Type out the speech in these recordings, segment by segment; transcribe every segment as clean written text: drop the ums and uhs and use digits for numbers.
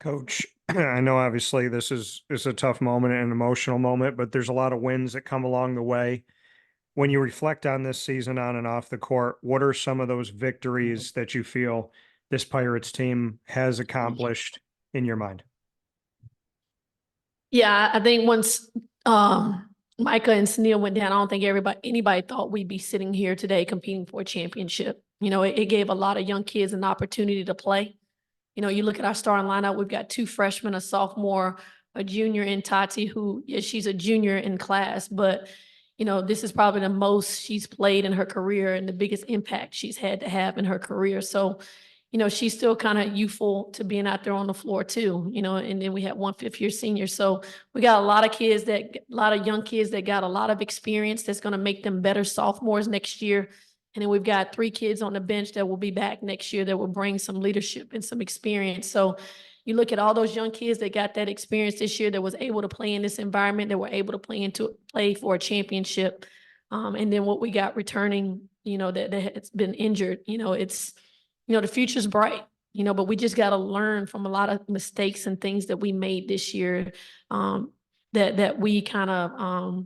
Coach, I know obviously this is a tough moment and an emotional moment, but there's a lot of wins that come along the way. When you reflect on this season on and off the court, what are some of those victories that you feel this Pirates team has accomplished in your mind? Yeah, I think once Micah and Sunil went down, I don't think anybody thought we'd be sitting here today competing for a championship. You know, it gave a lot of young kids an opportunity to play. You know, you look at our starting lineup, we've got 2 freshmen, a sophomore, a junior in Tati, who, yeah, she's a junior in class, but, you know, this is probably the most she's played in her career and the biggest impact she's had to have in her career. So, you know, she's still kind of youthful to being out there on the floor too, you know, and then we had 1 fifth-year senior. So we got a lot of young kids that got a lot of experience that's going to make them better sophomores next year. And then we've got 3 kids on the bench that will be back next year that will bring some leadership and some experience. So you look at all those young kids that got that experience this year that was able to play in this environment, that were able to play for a championship. And then what we got returning, you know, that has been injured, you know, the future's bright, you know, but we just got to learn from a lot of mistakes and things that we made this year, that we kind of,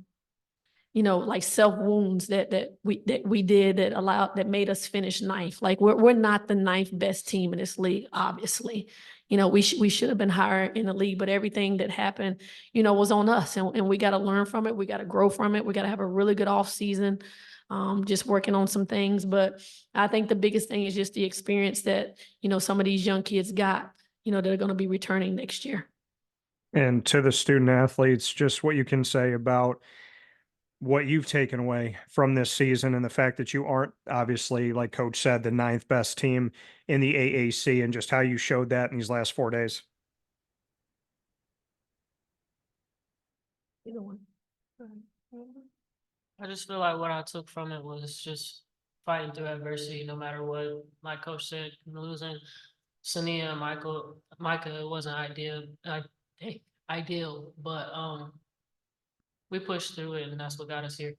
you know, like self wounds that we did that made us finish 9th. Like we're not the 9th best team in this league, obviously. You know, we should have been higher in the league, but everything that happened, you know, was on us, and we got to learn from it. We got to grow from it. We got to have a really good off season, just working on some things. But I think the biggest thing is just the experience that, you know, some of these young kids got, you know, that are going to be returning next year. And to the student athletes, just what you can say about what you've taken away from this season and the fact that you aren't obviously, like Coach said, the 9th best team in the AAC, and just how you showed that in these last 4 days. Either one. I just feel like what I took from it was just fighting through adversity, no matter what. Like Coach said, losing Sania and Micah, it wasn't ideal, but we pushed through it, and that's what got us here.